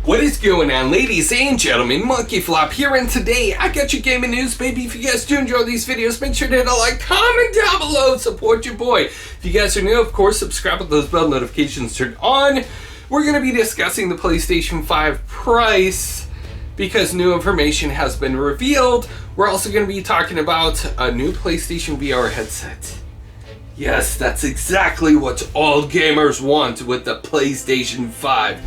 What is going on, ladies and gentlemen? MonkeyFlop here, and today I got your gaming news, baby. If you guys do enjoy these videos, make sure to hit a like, comment down below, support your boy. If you guys are new, of course, subscribe with those bell notifications turned on. We're going to be discussing the PlayStation 5 price because new information has been revealed. We're also going to be talking about a new PlayStation VR headset. Yes, that's exactly what all gamers want with the PlayStation 5.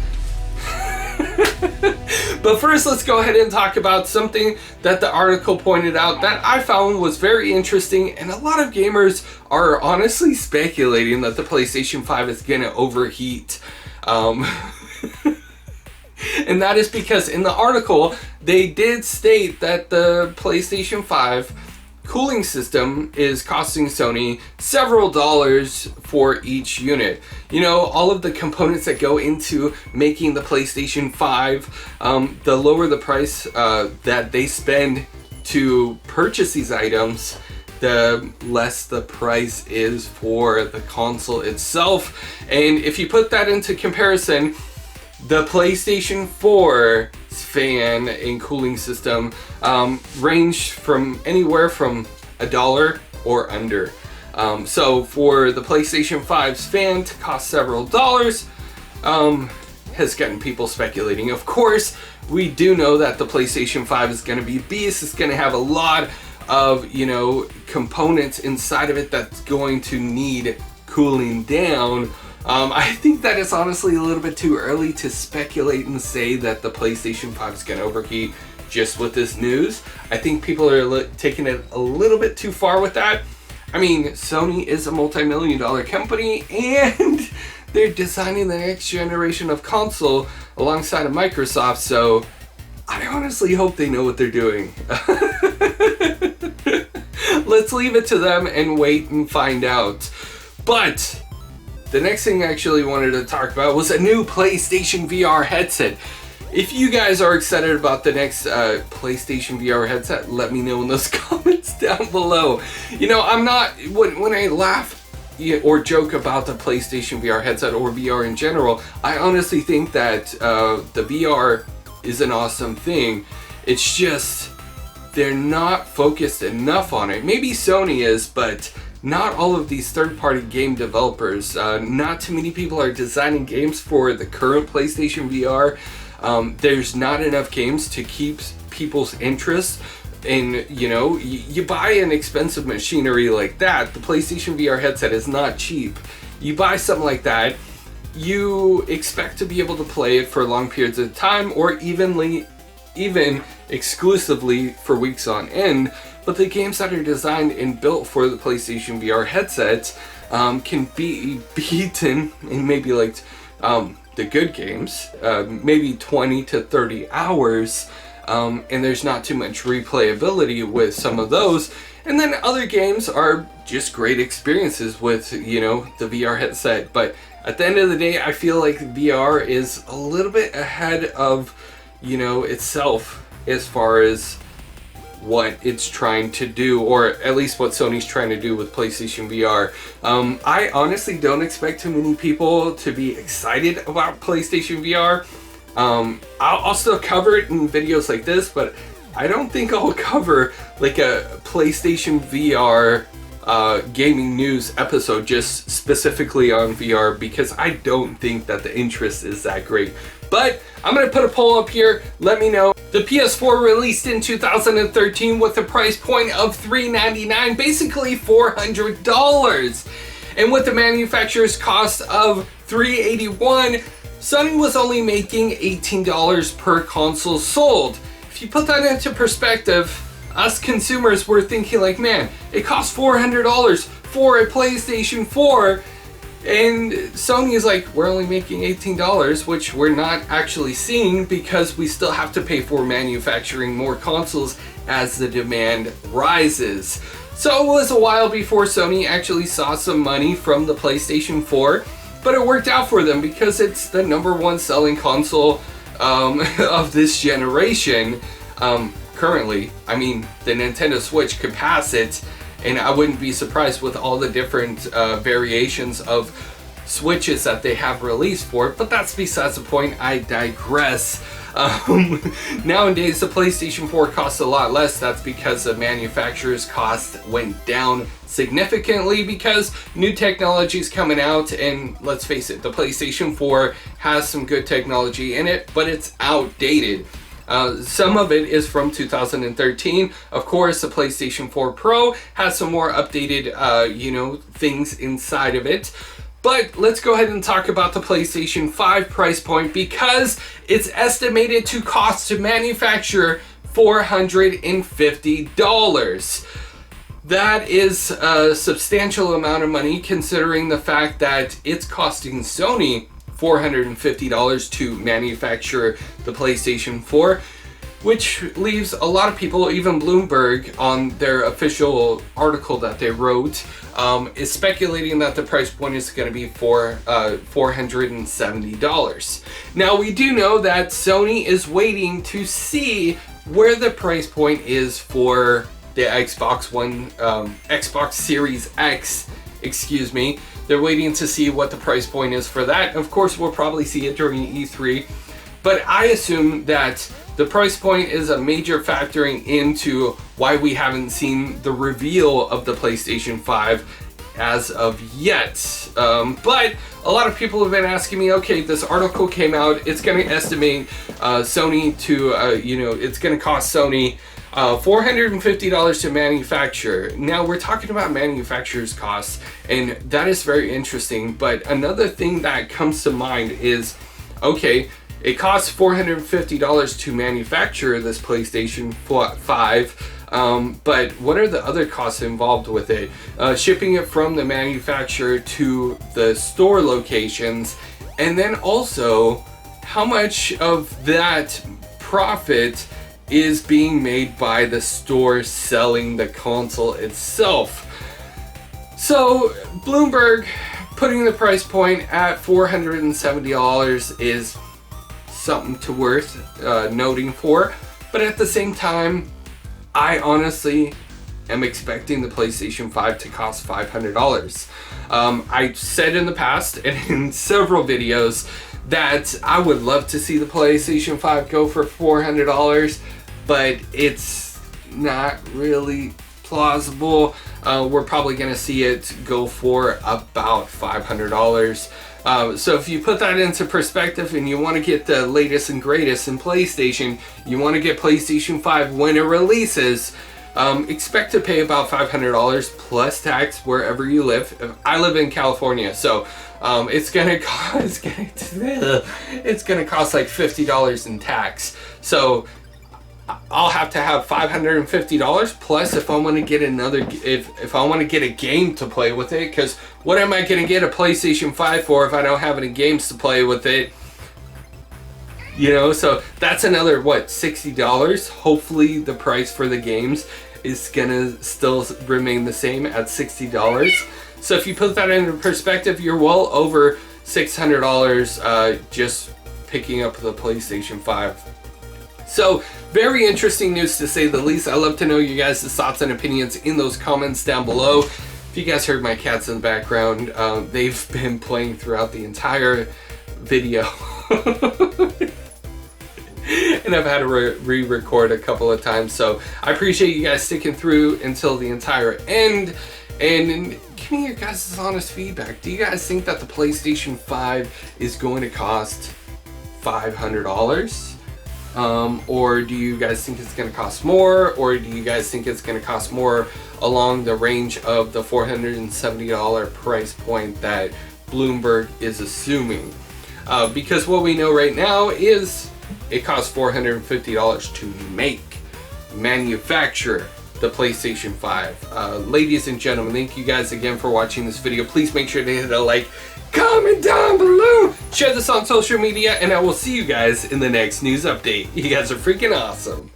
But first, let's go ahead and talk about something that the article pointed out that I found was very interesting, and a lot of gamers are honestly speculating that the PlayStation 5 is going to overheat. And that is because in the article, they did state that the PlayStation 5 cooling system is costing Sony several dollars for each unit. You know, all of the components that go into making the PlayStation 5, the lower the price that they spend to purchase these items, the less the price is for the console itself. And if you put that into comparison, the PlayStation 4 fan and cooling system range from anywhere from $1 or under. So for the PlayStation 5's fan to cost several dollars has gotten people speculating. Of course, we do know that the PlayStation 5 is going to be a beast. It's going to have a lot of, you know, components inside of it that's going to need cooling down. I think that it's honestly a little bit too early to speculate and say that the PlayStation 5 is going to overheat just with this news. I think people are taking it a little bit too far with that. I mean, Sony is a multi-million-dollar company, and they're designing the next generation of console alongside of Microsoft, so I honestly hope they know what they're doing. Let's leave it to them and wait and find out. But the next thing I actually wanted to talk about was a new PlayStation VR headset. If you guys are excited about the next PlayStation VR headset, let me know in those comments down below. You know, I'm not, when I laugh or joke about the PlayStation VR headset or VR in general, I honestly think that the VR is an awesome thing. It's just, they're not focused enough on it. Maybe Sony is, but not all of these third-party game developers. Not too many people are designing games for the current PlayStation VR. There's not enough games to keep people's interest. And, you know, you buy an expensive machinery like that, the PlayStation VR headset is not cheap. You buy something like that, you expect to be able to play it for long periods of time, or even exclusively for weeks on end. But the games that are designed and built for the PlayStation VR headset can be beaten in maybe like the good games, maybe 20 to 30 hours, and there's not too much replayability with some of those. And then other games are just great experiences with, you know, the VR headset. But at the end of the day, I feel like VR is a little bit ahead of, you know, itself as far as what it's trying to do, or at least what Sony's trying to do with PlayStation VR. I honestly don't expect too many people to be excited about PlayStation VR. I'll still cover it in videos like this, but I don't think I'll cover like a PlayStation VR gaming news episode just specifically on VR, because I don't think that the interest is that great. But I'm going to put a poll up here. Let me know. The PS4 released in 2013 with a price point of $399, basically $400. And with the manufacturer's cost of $381, Sony was only making $18 per console sold. If you put that into perspective, us consumers were thinking like, man, it costs $400 for a PlayStation 4. And Sony is like, we're only making $18, which we're not actually seeing because we still have to pay for manufacturing more consoles as the demand rises. So it was a while before Sony actually saw some money from the PlayStation 4, but it worked out for them because it's the #1 selling console of this generation currently. I mean, the Nintendo Switch could pass it, and I wouldn't be surprised with all the different variations of switches that they have released for it, but that's besides the point. I digress. Nowadays, the PlayStation 4 costs a lot less. That's because the manufacturer's cost went down significantly because new technology is coming out, and let's face it, the PlayStation 4 has some good technology in it, but it's outdated. Some of it is from 2013. Of course, the PlayStation 4 Pro has some more updated, things inside of it. But let's go ahead and talk about the PlayStation 5 price point, because it's estimated to cost to manufacture $450. That is a substantial amount of money, considering the fact that it's costing Sony $450 to manufacture the PlayStation 4, which leaves a lot of people, even Bloomberg on their official article that they wrote, is speculating that the price point is going to be for $470. Now, we do know that Sony is waiting to see where the price point is for the Xbox Series X, excuse me. They're waiting to see what the price point is for that. Of course, we'll probably see it during E3, but I assume that the price point is a major factoring into why we haven't seen the reveal of the PlayStation 5 as of yet. But a lot of people have been asking me, okay, this article came out, it's going to estimate Sony to, it's going to cost Sony $450 to manufacture. Now, we're talking about manufacturer's costs, and that is very interesting. But another thing that comes to mind is, okay, it costs $450 to manufacture this PlayStation 5, but what are the other costs involved with it? Shipping it from the manufacturer to the store locations, and then also how much of that profit is being made by the store selling the console itself. So Bloomberg putting the price point at $470 is something to worth noting for, but at the same time, I honestly am expecting the PlayStation 5 to cost $500. I said in the past and in several videos that I would love to see the PlayStation 5 go for $400, but it's not really plausible. We're probably gonna see it go for about $500. So if you put that into perspective and you want to get the latest and greatest in PlayStation, you want to get PlayStation 5 when it releases, expect to pay about $500 plus tax wherever you live. I live in California, so it's gonna cost like $50 in tax. So I'll have to have $550 plus if I want to get if I want to get a game to play with it, because what am I going to get a PlayStation 5 for if I don't have any games to play with it? So that's another, $60? Hopefully the price for the games is going to still remain the same at $60. So if you put that into perspective, you're well over $600 just picking up the PlayStation 5. So, very interesting news to say the least. I'd love to know you guys' thoughts and opinions in those comments down below. If you guys heard my cats in the background, they've been playing throughout the entire video. And I've had to re-record a couple of times. So, I appreciate you guys sticking through until the entire end. And give me your guys' honest feedback. Do you guys think that the PlayStation 5 is going to cost $500? Or do you guys think it's going to cost more? Or do you guys think it's going to cost more along the range of the $470 price point that Bloomberg is assuming? Because what we know right now is it costs $450 to manufacture the PlayStation 5. Ladies and gentlemen, thank you guys again for watching this video. Please make sure to hit a like, comment down below, share this on social media, and I will see you guys in the next news update. You guys are freaking awesome.